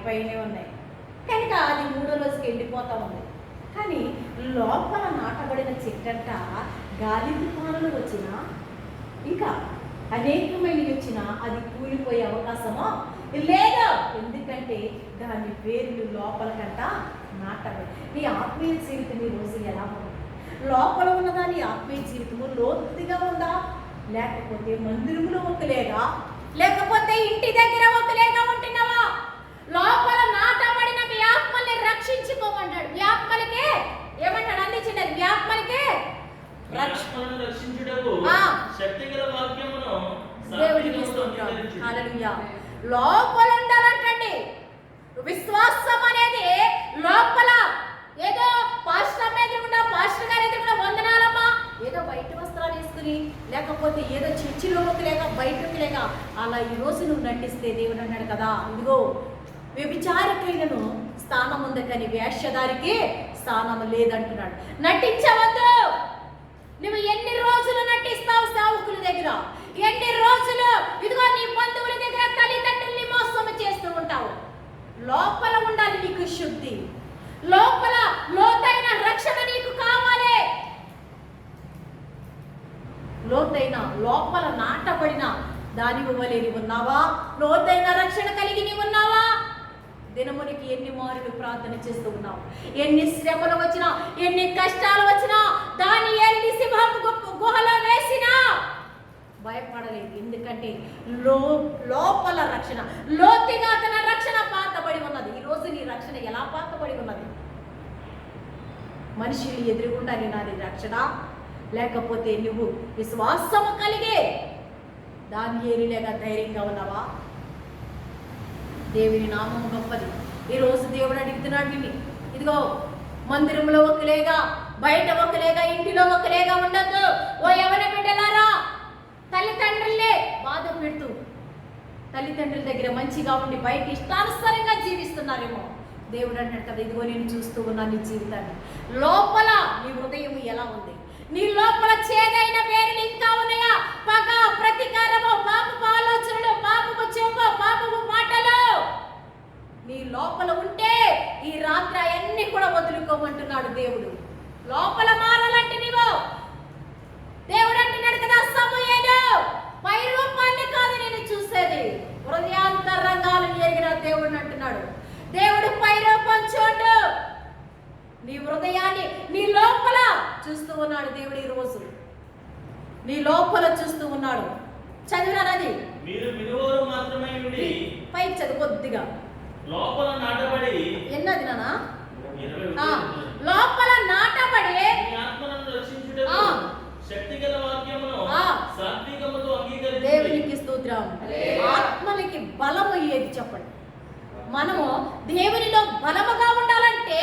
Speaker 1: పైనే ఉన్నాయి. కనుక అది మూడో రోజుకి ఎండిపోతా ఉంది. కానీ లోపల నాటబడిన చెట్టంట గాలి తుఫానులు వచ్చినా, ఇంకా అనేకమైనవి వచ్చినా అది కూలిపోయే అవకాశమో లేదు. ఎందుకంటే దాని వేర్లు లోపలకంట నాటబడి. నీ ఆత్మీయ జీవితం ఈ రోజు ఎలా ఉంది? లోపల ఉన్నదాని ఆత్మీయ జీవితము లోతుగా ఉందా? లేకపోతే మందిరములో ఒకలేగా, లేకపోతే ఇంటి దగ్గర ఒకలేగా ఉంటున్నావా? లోపల నాటబడిన మీ ఆత్మల్ని రక్షించుకోమంటాడు. మీ ఆత్మలకే ఏమంటాడు? అందించండి. మీ ఆత్మలకే రక్షించుటకు శక్తిగల వాక్యమును దేవునికి స్తోత్రం. హల్లెలూయా. లోపల ఉండాలంటండి. విశ్వాసం అనేది లోపల. ఏదో పాస్టర్ ఎదురుకుండా, పాస్టర్ గారు ఎదురుకుండా వందనాలమ్మా ఏదో బయట వస్త్రాలు వేసుకుని, లేకపోతే ఏదో చర్చిలోకి లేక బయటకు లేక అలా ఈరోజు నువ్వు నటిస్తే దేవుడు అన్నాడు కదా, ఇదిగో వ్యభిచారికైనను స్థానం ఉంది కానీ వేషధారికి స్థానం లేదంటున్నాడు. నటించవద్దు. నువ్వు ఎన్ని రోజులు నటిస్తావు సేవకుల దగ్గర? ఎన్ని రోజులు ఇదిగో నీ బంధువుల దగ్గర, తల్లిదండ్రుల్ని మోసం చేస్తూ ఉంటావు? లోపల ఉండాలి నీకు శుద్ధి. లోపల లోతైన రక్షణ నీకు కావాలి. లోతైన లోపల నాటబడిన దానివి వలె నీవు ఉన్నావా? లోతైన రక్షణ కలిగి నీవు ఉన్నావా? దినమునికి ఎన్ని మారులు ప్రార్థన చేస్తూ ఉన్నావు? ఎన్ని శ్రమలు వచ్చినా, ఎన్ని కష్టాలు వచ్చినా, దానియేలుని సింహపు గుహలో వేసినా భయపడలేదు. ఎందుకంటే లోపల రక్షణ, లోతుగా తన రక్షణ పాతబడి ఉన్నది. ఈరోజు నీ రక్షణ ఎలా పాతబడి ఉన్నది? మనుషులు ఎదురుగుండా నాది రక్షణ, లేకపోతే నువ్వు విశ్వాసము కలిగే దానియేలులాగా ధైర్యంగా ఉన్నావా? దేవుని నామం గొప్పది. ఈరోజు దేవుడు అడుగుతున్నాడు నిన్ను, ఇదిగో మందిరంలో ఒకలేగా, బయట ఒకలేగా, ఇంటిలో ఒకలేగా ఉండద్దు. ఓ యవ్వన బిడ్డలారా, తల్లిదండ్రులే బాధ పెడుతూ తల్లిదండ్రుల దగ్గర మంచిగా ఉండి బయట ఇష్టానుసారంగా జీవిస్తున్నారేమో. దేవుడు అంటాడు కదా, ఇదిగో నేను చూస్తూ ఉన్నా నీ జీవితాన్ని. లోపల నీ హృదయం ఎలా ఉంది? నీ లోపల చేదైన వేరులు ఇంకా ఉన్నాయా? పగ, ప్రతీకారము, పాపపు ఆలోచనలు, పాపపు చూపు, పాపపు మాటలు నీ లోపల ఉంటే ఈ రాత్రి అవన్నీ కూడా వదులుకోమంటున్నాడు దేవుడు. లోపల మారాలంటే నీవు, దేవుడు అంటున్నాడు కదా, సమూయేలు పై రూపాన్ని కాదు నేను చూసేది, హృదయాంతరంగాలను ఎరిగిన దేవుడు అంటున్నాడు. దేవుడు పై రూపం చూడు, నీ హృదయాన్ని నీ లోపల చూస్తూ ఉన్నాడు దేవుడు. ఈరోజు నీ లోపల చూస్తూ ఉన్నాడు. చదివినారది?
Speaker 2: మీరు వినువారు మాత్రమే ఉండి,
Speaker 1: పై చదువు కొద్దిగా.
Speaker 2: లోపల నాటబడి
Speaker 1: ఎన్నది నానా? లోపల నాటబడి
Speaker 2: ఆత్మను రక్షించుటకు శక్తిగల వాక్యమును సాత్వికముతో అంగీకరించు.
Speaker 1: దేవునికి స్తోత్రం. ఆత్మలకి బలము ఏది చెప్పండి? మనము దేవునిలో బలముగా ఉండాలంటే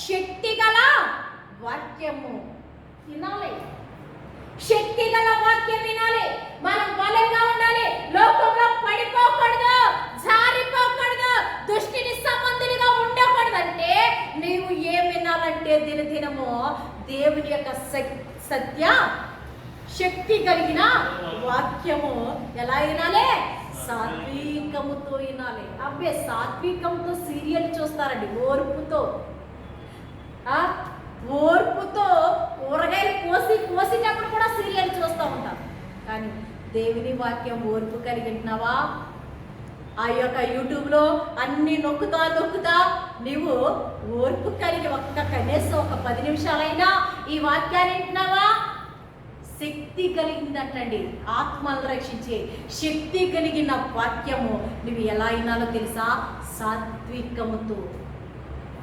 Speaker 1: శక్తి గల వాక్యము వినాలి. శక్తి గల వాక్యం వినాలి. మనం బలంగా ఉండాలి. లోకంలో పడిపోకూడదు, జారిపోకూడదు, దుష్టిని సంబంధులుగా ఉండకూడదంటే నీవు ఏం వినాలంటే దినదినము దేవుని యొక్క సత్య శక్తి కలిగిన వాక్యము ఎలా వినాలి? సాత్వికముతో వినాలి. అబ్బే, సాత్వికంతో సీరియల్ చూస్తారండి. ఓర్పుతో కూరగాయలు కోసేటప్పుడు కూడా సీరియల్ చూస్తూ ఉంటారు. కానీ దేవుని వాక్యం ఓర్పు కలిగి ఉంటున్నావా? ఆ యొక్క యూట్యూబ్లో అన్ని నొక్కుతా నీవు ఓర్పు కలిగి కనీసం ఒక 10 నిమిషాలైనా ఈ వాక్యాన్ని వింటున్నావా? శక్తి కలిగిందంటండి. ఆత్మను రక్షించే శక్తి కలిగిన వాక్యము నువ్వు ఎలా వినాలో తెలుసా? సాత్వికముతో.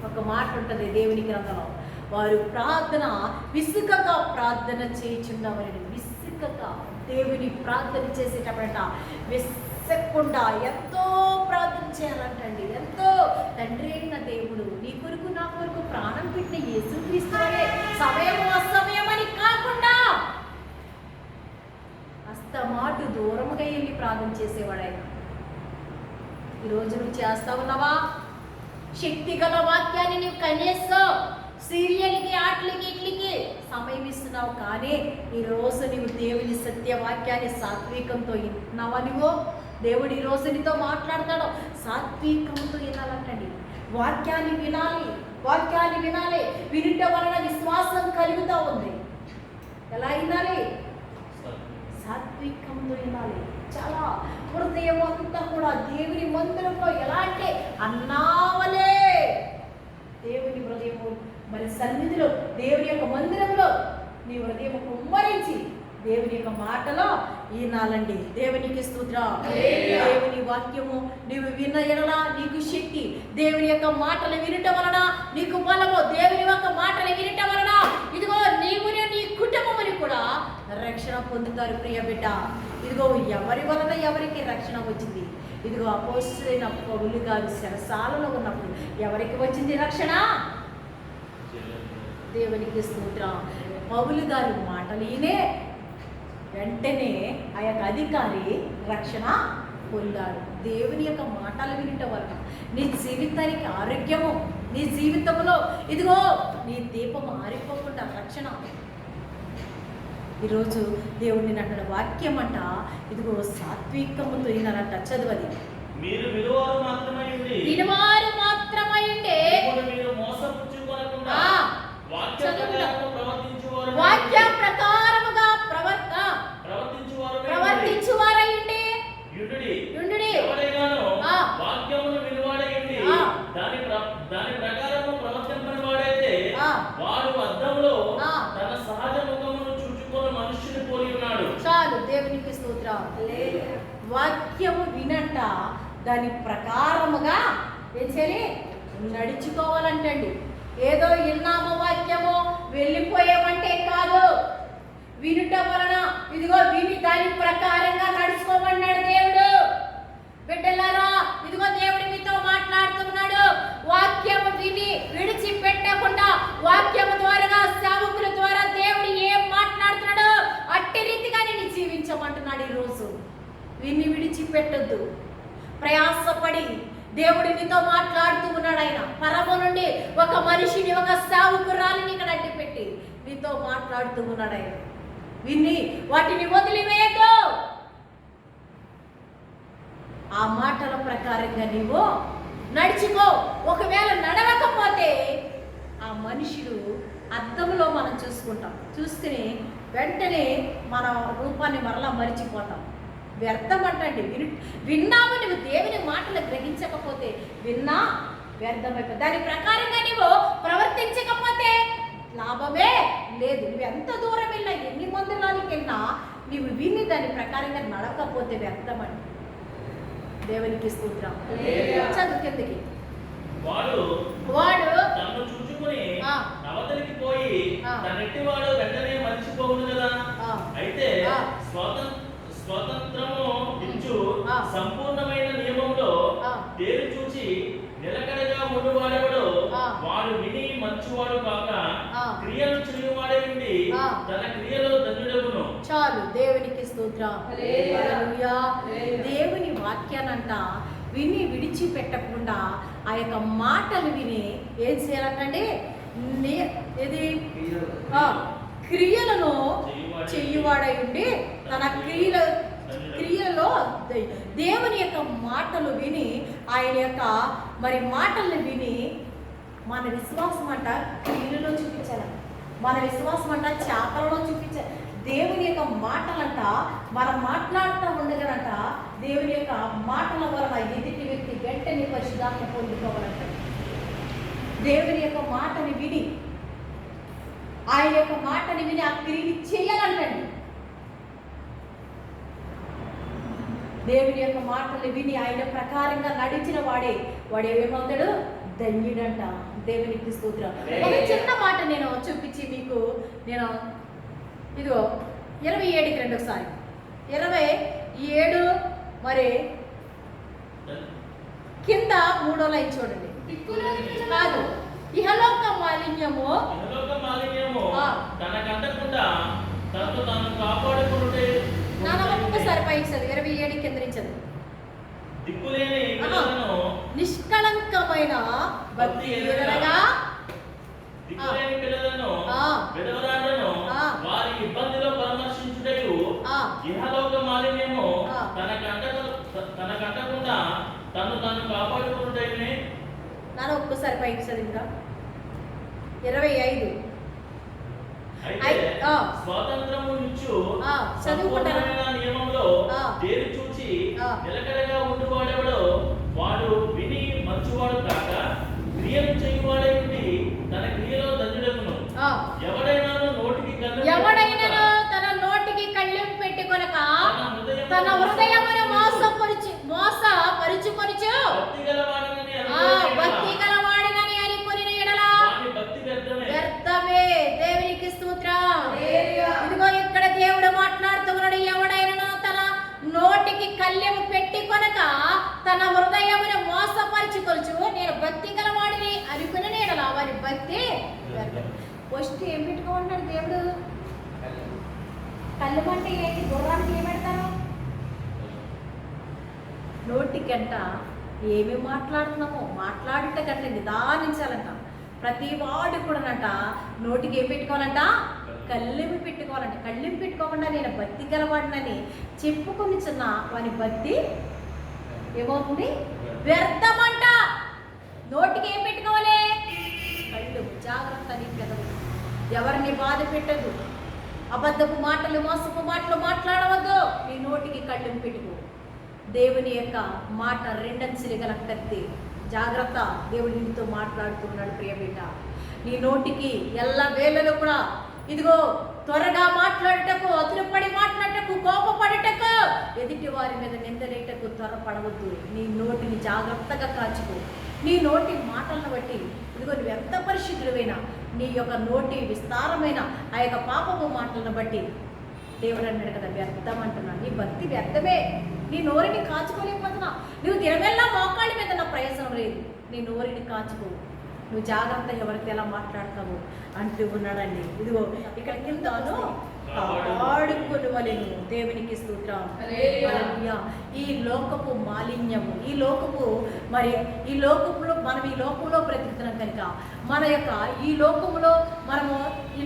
Speaker 1: ఒక మాట ఉంటుంది దేవుని గ్రంథంలో, వారు ప్రార్థన విసుగగా ప్రార్థన చేయుచున్నవారిని. విసుగగా దేవుని ప్రార్థన చేసేటప్పుడంట విసక్కుండా ఎంతో ప్రార్థన చేయాలంటండి. ఎంతో తండ్రి అయిన దేవుడు నీ కొరకు నా కొరకు ప్రాణం పెట్టిన యేసుక్రీస్తువే సమయము అసమయం అని కాకుండా అస్తమాటు దూరముగా వెళ్ళి ప్రార్థన చేసేవాడైనా. ఈరోజు నువ్వు చేస్తా ఉన్నావా? శక్తి గల వాక్యాన్ని నువ్వు కనీసం సీరియల్కి, ఆటలకి, ఇట్లకి సమయం ఇస్తున్నావు. కానీ ఈరోజు నువ్వు దేవుని సత్యవాక్యాన్ని సాత్వికంతో వింటున్నావా? నువ్వు దేవుడు ఈరోజు నీతో మాట్లాడతాడు. సాత్వికంతో వినాలంటండి. వాక్యాన్ని వినాలి. వాక్యాన్ని వినాలి. వినుట వలన విశ్వాసం కలుగుతూ ఉంది. ఎలా వినాలి? సాత్వికంతో వినాలి. చాలా హృదయం అంతా కూడా దేవుని మందిరంలో ఎలా అంటే అన్నావలే దేవుని హృదయము మరి సన్నిధిలో దేవుని యొక్క మందిరంలో నీ హృదయం కుమ్మరించి దేవుని యొక్క మాటలో ఈనాలండి. దేవునికి స్తోత్రం. దేవుని వాక్యము నీవు విన్న ఎడలా నీకు శక్తి. దేవుని యొక్క మాటలు వినటం వలన నీకు బలము. దేవుని యొక్క మాటలు వినటం వలన ఇదిగో నీవు నీ కుటుంబముని కూడా రక్షణ పొందుతారు. ప్రియ బిడ్డ, ఇదిగో ఎవరి వలన ఎవరికి రక్షణ వచ్చింది? ఇదిగో అపోస్తలుడైన పౌలు గారు చెరసాలలో ఉన్నప్పుడు ఎవరికి వచ్చింది రక్షణ? దేవునికి స్తోత్రం. పౌలు గారి మాటలు ఈయనే వెంటనే ఆ యొక్క అధికారి రక్షణ పొందాడు. దేవుని యొక్క మాటలు వినటం వలన నీ జీవితానికి ఆరోగ్యము, నీ జీవితంలో ఇదిగో నీ దీపం ఆరిపోకుండా రక్షణ. ఈరోజు దేవుడిని నన్న వాక్యం అంట ఇదిగో సాత్వికముతో వినాలంట. చదువది.
Speaker 2: మీరు వినువారు మాత్రమై ఉండి,
Speaker 1: వినువారు మాత్రమై ఉండే
Speaker 2: మీరు మోసపుచ్చుకొనకుండా వాక్య ప్రకారముగా
Speaker 1: వాక్యము వినంట దాని ప్రకారముగా ఏం చేయాలి, నడుచుకోవాలంటండి. ఏదో విన్నాము వాక్యము వెళ్ళిపోయామంటే కాదు, వినుట వలన ఇదిగో విని దాని ప్రకారంగా నడుచుకోమన్నాడు దేవుడు. బిడ్డలారా, ఇదిగో దేవుడు మీతో మాట్లాడుతున్నాడు. వాక్యము విని విడిచిపెట్టకుండా వాక్యము ద్వారా సేవకుల ద్వారా దేవుడు ఏం మాట్లాడుతున్నాడో అట్టి రీతిగా నేను జీవించమంటున్నాడు. ఈరోజు విని విడిచిపెట్టొద్దు. ప్రయాసపడి దేవుడు నీతో మాట్లాడుతూ ఉన్నాడు. ఆయన పరమ నుండి ఒక మనిషిని, ఒక సేవకురాలిని ఇక్కడ అడ్డుపెట్టి నీతో మాట్లాడుతూ ఉన్నాడు. ఆయన విని వాటిని వదిలివేయద్దు. ఆ మాటల ప్రకారంగా నీవు నడుచుకో. ఒకవేళ నడవకపోతే ఆ మనుషుడు అద్దంలో మనం చూసుకుంటాం. చూసుకుని వెంటనే మన రూపాన్ని మరలా మరిచిపోతాం. వ్యర్థం అంటండి. విన్నాము, నువ్వు దేవుని మాటలు గ్రహించకపోతే విన్నా వ్యర్థమైపోతుంది. దాని ప్రకారంగా నువ్వు ప్రవర్తించకపోతే లాభమే లేదు. నువ్వు ఎంత దూరం వెళ్ళినా, ఎన్ని మందిరానికి వెళ్ళినా నువ్వు విని దాని ప్రకారంగా నడవకపోతే వ్యర్థమండి. దేవునికి స్తోత్రం. చదువు కిందకి. వాడు
Speaker 2: తన్ను చూచుకుని అవతలికి పోయి తనెట్టివాడు వెంటనే మర్చిపోవును కదా. అయితే స్వతంత్రము ఇచ్చు సంపూర్ణమైన నియమంలో తేరు చూచి నిలకడగా ఉండువాడెవడో వాడు విని మంచివాడు కాక క్రియలు చేయువాడే ఉండి తన క్రియలో ధన్యుడగును.
Speaker 1: చాలు. దేవునికి స్తోత్రం. హల్లెలూయా. దేవుని వాక్యానంట విని విడిచిపెట్టకుండా ఆ యొక్క మాటలు విని ఏం చేయాలంటే ఇది క్రియలను చెయ్యువాడై ఉండి తన క్రియలో దేవుని యొక్క మాటలు విని ఆయన యొక్క మరి మాటలను విని మన విశ్వాసం అంట క్రియలలో చూపించాలి. మన విశ్వాసం అంట చేపలలో చూపించాలి. దేవుని యొక్క మాటలంట మనం మాట్లాడుతూ ఉండగలంట దేవుని యొక్క మాటల వలన ఎదుటి వ్యక్తి వెంటనే పరిశుద్ధాత్మ పొందుకోవాలంట. దేవుని యొక్క మాటని విని ఆయన యొక్క మాటని విని ఆ క్రియని చేయాలంటండి. దేవుని యొక్క మాటలు విని ఆయన ప్రకారంగా నడిచిన వాడు ఏమవుతాడు? ధన్యుడంట. దేవునికి స్తోత్రం. ఒక చిన్న మాట నేను చూపించి మీకు నేను ఇదిగో 27కి రండి ఒకసారి. 27 మరి కింద 3వ లైన్ చూడండి. కాదు, ఇహలోక మాలిన్యము
Speaker 2: తనకంటకుండా తనను తాను కాపాడుకుంటే
Speaker 1: ఒక్కసారి పైకి చదువు. 27 కింద నుంచి చదువు.
Speaker 2: దిక్కులేని పిల్లలను
Speaker 1: నిష్కళంకమైన భక్తి ఎదురగా
Speaker 2: దిక్కులేని పిల్లలను విధవరాలను వారి ఇబ్బందిలో పరామర్శించుటయు ఇహలోక మాలిన్యము తనకంటకుండా తను తాను కాపాడుకుంటేనే.
Speaker 1: నాన్న ఒక్కసారి పైకి చదివిందా? 25
Speaker 2: స్వాతంత్రము ఇచ్చు
Speaker 1: చదువుకుంటారా?
Speaker 2: నియమంలో తేరు చూచి నిలకడగా ఉండువాడెవడో వాడు విని మంచివాడు కాక క్రియలు చేయువాడై ఉండి తన క్రియలో ధన్యుడగును. ఎవడైనాను తన నోటికి కళ్ళెం పెట్టుకొనక తన హృదయమును మోసపరుచుకొనుచు భక్తి గలవాడినని అనుకొనిన యెడల వ్యర్థమే. దేవునికి స్తోత్రం. ఇదిగో ఇక్కడ దేవుడు మాట్లాడుతున్నాడు. ఎవడైనా తన నోటికి కళ్ళెము పెట్టుకొనక తన హృదయమును మోసపరుచుకొనుచు నేను భక్తి గలవాడిని అనుకుని యెడల వారి భక్తి వ్యర్థం. ఫస్ట్ ఏం పెట్టుకోమన్నాడు దేవుడు? కళ్ళెం అంటే ఏంటి? గుర్రానికి ఏం పెడతారు? నోటికంట ఏమి మాట్లాడుతున్నామో మాట్లాడుట కంటే నిదానించాలంట. ప్రతి వాడు కూడానంట నోటికి ఏం పెట్టుకోవాలంట? కళ్ళెము పెట్టుకోవాలంట. కళ్ళెము పెట్టుకోకుండా నేను భక్తి గలవాడినని చెప్పుకొని చిన్న వాని భక్తి ఏమవుతుంది? వ్యర్థమంట. నోటికి ఏం పెట్టుకోవాలి? కళ్ళు. జాగ్రత్త. నీ పెదవులు ఎవరిని బాధ పెట్టదు. అబద్ధపు మాటలు, మోసపు మాటలు మాట్లాడవద్దు. నీ నోటికి కళ్ళెము పెట్టుకో. దేవుని యొక్క మాట రెండంచెలు గల కత్తి. జాగ్రత్త. దేవుడు నీతో మాట్లాడుతున్నాడు ప్రియ బిడ్డ. నీ నోటికి ఎల్ల వేళలో కూడా ఇదిగో త్వరగా మాట్లాడటకు, అతులుపడి మాట్లాడటకు, కోపపడటకు, ఎదుటి వారి మీద నిందలేటకు త్వరపడవద్దు. నీ నోటిని జాగ్రత్తగా కాచుకో. నీ నోటి మాటలను బట్టి ఇదిగో నువ్వు ఎంత పరిశుద్ధుడైనా నీ యొక్క నోటి విస్తారమైన ఆ యొక్క పాపపు మాటలను బట్టి దేవుడు అన్నాడు కదా, వ్యర్థం అంటున్నాడు. నీ భక్తి వ్యర్థమే. నీ నోరిని కాచుకోలేకపోతున్నా. నువ్వు దినమెల్లా మోకాళ్ళ మీద నా ప్రయోజనం లేదు. నీ నోరిని కాచుకో. నువ్వు జాగ్రత్తగా ఎవరికి ఎలా మాట్లాడతావు అంటూ ఉన్నాడండి. ఇదిగో ఇక్కడ కిందను కాపాడుకుని వలెను. దేవునికి స్తోత్రం. హల్లెలూయా. ఈ లోకపు మాలిన్యము, ఈ లోకపు ఈ లోకంలో బ్రతుకుతున్నాం కనుక మన యొక్క ఈ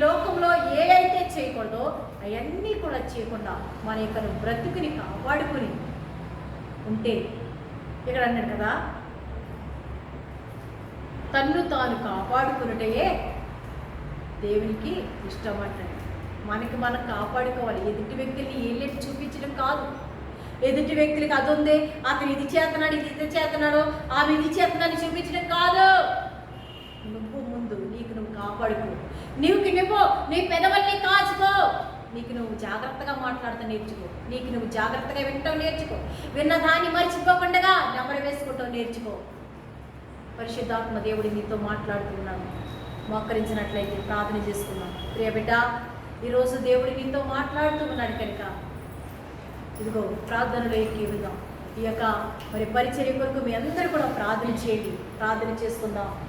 Speaker 2: లోకంలో ఏ అయితే చేయకూడదో అవన్నీ కూడా చేయకుండా మన యొక్క బ్రతుకుని కాపాడుకుని ఉంటే, ఇక్కడ అన్నాడు కదా, తన్ను తాను కాపాడుకున్నటయే దేవునికి ఇష్టం అంటాడు. మనం కాపాడుకోవాలి. ఎదుటి వ్యక్తుల్ని ఏళ్ళెట్టి చూపించడం కాదు. ఎదుటి వ్యక్తులకి అది ఉంది, అతను ఇది చేస్తున్నాడు, ఇది చేస్తున్నాడు, ఆమె ఇది చేస్తున్నాడని చూపించడం కాదు. నువ్వు ముందు నీకు నువ్వు కాపాడుకో. నీ పెదవుల్ని కాచుకో. నీకు నువ్వు జాగ్రత్తగా మాట్లాడుతూ నేర్చుకో. నీకు నువ్వు జాగ్రత్తగా వింటావు నేర్చుకో. విన్న దాన్ని మర్చిపోకుండా నెమరు వేసుకుంటావు నేర్చుకో. పరిశుద్ధాత్మ దేవుడి నీతో మాట్లాడుతున్నాను. మోకరించినట్లయితే ప్రార్థన చేసుకున్నాం. ప్రియ బిడ్డ, ఈరోజు దేవుడి నీతో మాట్లాడుతూ ఉన్నాడు కనుక ఇదిగో ప్రార్థనలో ఎక్కివిద్దాం. ఈ యొక్క పరిచర్య కొరకు మీ అందరూ కూడా ప్రార్థన చేయండి. ప్రార్థన చేసుకుందామండి.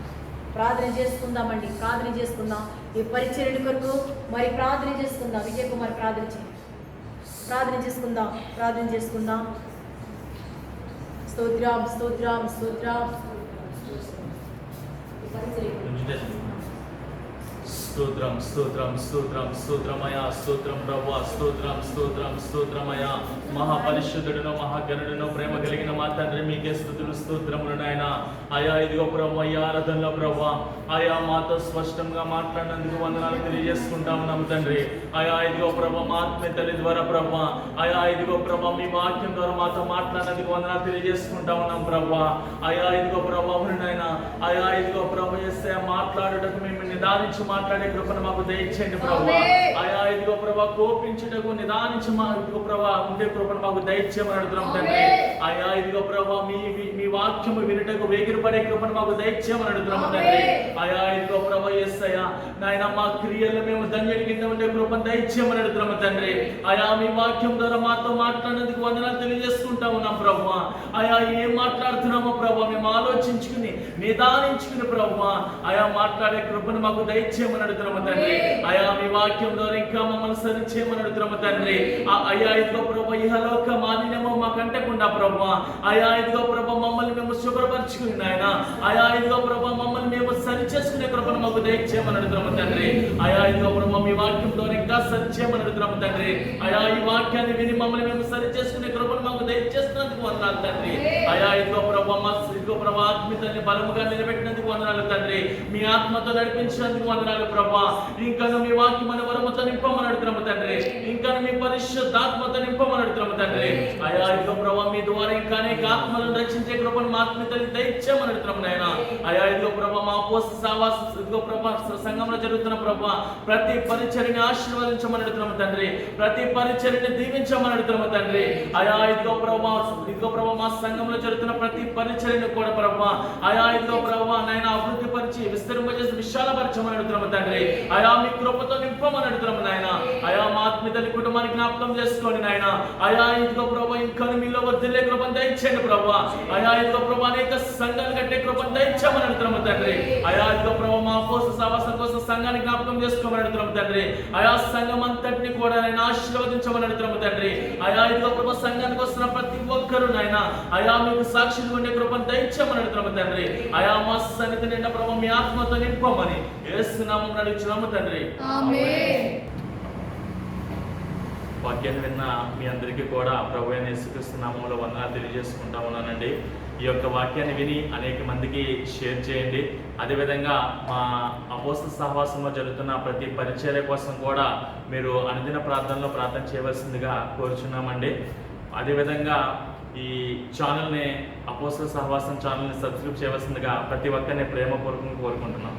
Speaker 2: ప్రార్థన చేసుకుందాం. ఈ పరిచర్య కొరకు ప్రార్థన చేసుకుందాం. విజయ్ కుమార్ ప్రార్థన చేయండి. ప్రార్థన చేసుకుందాం. స్తోత్రం స్తోత్రం స్తోత్రం.
Speaker 3: స్తోత్రం స్తోత్రం స్తోత్రం స్తోత్రమయా. స్తోత్రం ప్రభువా. స్తోత్రం స్తోత్రం స్తోత్రమయా. మహాపరిశుద్ధుడును మహాగణుడును ప్రేమ కలిగిన మా తండ్రి, మీకే స్తుతులు స్తోత్రములు నాయన. అయా ఇదిగో ప్రభు, అయ్యా ఆరాధనలో ప్రభు, అయా మాతో స్పష్టంగా మాట్లాడినందుకు వందనాలు తెలియజేసుకుంటా ఉన్నాము తండ్రి. అయా ఇదిగో ప్రభు, మా ఆత్మీయ తల్లి ద్వారా ప్రభు, అయా ఇదిగో ప్రభు, మీ వాక్యం ద్వారా మాతో మాట్లాడినందుకు వందనాలు తెలియజేసుకుంటా ఉన్నాం ప్రభు. అయా ఇదిగో ప్రభు, నాయన, అయా ఇదిగో ప్రభు చేస్తే మాట్లాడుటకు మేము నిదానించి మాట్లాడే కృపను మాకు దయచేయండి ప్రభు. అయా ఇదిగో ప్రభు, కోపించుటకు నిదానించి ఇదిగో ప్రభు ఉండే కృపను మాకు దయచేయమని అడుగుతున్నాం తండ్రి. అయా ఇదిగో ప్రభు, మీ వాక్యము వినుటకు వేగిరపడే కృపను మాకు దయచేయమని అడుగుతున్నాం తండ్రి. అయా ఇదిగో ప్రభు యేసయ్యా నాయన, మా క్రియల్లో మేము ధన్యుడి కింద ఉండే కృపను దయచేయమని అడుగుతున్నాము తండ్రి. అయా మీ వాక్యం ద్వారా మాతో మాట్లాడినందుకు వందనాలు తెలియజేసుకుంటా ఉన్నాం ప్రభు. అయా ఏం మాట్లాడుతున్నామో ప్రభు మేము ఆలోచించుకుని నిదానించుకుని ప్రభు అయా మాట్లాడే కృపను మాకు దయచేయమని అడుగుతున్నాము తండ్రి. అయా మీ వాక్యం ద్వారా ఇంకా మమ్మల్ని సరిచేయమని అడుగుతున్నాము తండ్రి. అయా ఇదిగో ప్రభు, ఇహలోక మాలిన్యము మాకు అంటకుండా ప్రభు, అయా ఇదిగో ప్రభు మమ్మల్ని మేము శుభ్రపరచుకుని నాయన, అయా ఇదిగో ప్రభు మమ్మల్ని మేము సరి చేసుకునే కృపను మాకు దయచేయమని అడుగుతున్నాము తండ్రి. అయా ఇదిగో ప్రభు మీ వాక్యం ద్వారా ఇంకా సరిచేయమని అడుగుతున్నాము తండ్రి. అయా ఈ వాక్యాన్ని విని మమ్మల్ని మేము సరి చేసుకునే కృపను మాకు దయచేస్తున్నందుకు వందనాలు తండ్రి. అయా ఇదిగో ప్రభు ఆత్మీయతని బలముగా నిలబెట్టినందుకు వందనాలు తండ్రి. మీ ఆత్మతో నడిపించినందుకు వందనాలు ప్రభా. ఇంకా మీ వాక్యం అనే వరముతో నింపమని అడుగుతున్నాము తండ్రి. ఇంకా మీ పరిశుద్ధాత్మతో నింపమని అడుగుతున్నాము తండ్రి. అయా ఇదిగో ప్రభా మీ ద్వారా ఇంకా అనేక ఆత్మలను రక్షించే కృపను మా ఆత్మీయతని దయచేయమని అడుగుతున్నాము నాయన. అయా ఇదిగో ప్రభా మా అపోస్తల సహవాస ఇదిగో ప్రభా సంఘంలో జరుగుతున్న ప్రభా ప్రతి పరిచర్యని ఆశీర్వదించమని అడుగుతున్నాము తండ్రి. ప్రతి పరిచర్యని దీవించమని అడుగుతున్నాము తండ్రి. అయా ఇదిగో ప్రభా మా సంఘంలో జరుగుతున్న ప్రతి పరిచర్యను కూడా ప్రభా అయా ఇదిగో ప్రభా నాయన అభివృద్ధి పరిచి విస్తరింపజేసి విశాలపరచమని అడుగుతున్నాము తండ్రి. అయా మీ కృపతో నింపమని అడుగుతున్నాము నాయన. అయా మా ఆత్మీయ కుటుంబానికి జ్ఞాపకం చేసుకోండి నాయన. అయా ఇదిగో ప్రభా ఇంకా మీలో వర్ధిల్లే కృపను దయచేయండి ప్రభా. అయా ఇదిగో ప్రభా అనేక సంఘాలు కట్టే కృపను దయచేయమని అడుగుతున్నాము తండ్రి. అయా ఇదిగో ప్రభా మా కోసం సహవాసం కోసం సంఘానికి జ్ఞాపకం చేసుకోమని అడుగుతున్నాము తండ్రి. అయా సంఘం అంతటిని కూడా నేను ఆశీర్వదించమని అడుగుతున్నాము తండ్రి. అయా ఇదిగో ప్రభా సంఘానికి వస్తున్న ప్రతి ఒక్కరు నాయన అయా మీకు సాక్షులు ఉండే కృపను దయచేయమని అడుగుతున్నాము తండ్రి. అయా మా సన్నిధి నిండా ప్రభా మీ ఆత్మతో నింపమని యేసు నామమున అడుగుచున్నాము తండ్రి. ఆమేన్. వాక్యాన్ని విన్న మీ అందరికీ కూడా ప్రభు అయిన యేసుక్రీస్తు నామములో వందనాలు తెలియజేసుకుంటా ఉన్నానండి. ఈ యొక్క వాక్యాన్ని విని అనేక మందికి షేర్ చేయండి. అదేవిధంగా మా అపోస్తల సహవాసంలో జరుగుతున్న ప్రతి పరిచర్య కోసం కూడా మీరు అనుదిన ప్రార్థనలో ప్రార్థన చేయవలసిందిగా కోరుచున్నామండి. అదేవిధంగా ఈ ఛానల్ని అపోస్తల సహవాసం ఛానల్ని సబ్స్క్రైబ్ చేయవలసిందిగా ప్రతి ఒక్కరిని ప్రేమపూర్వకంగా కోరుకుంటున్నాం.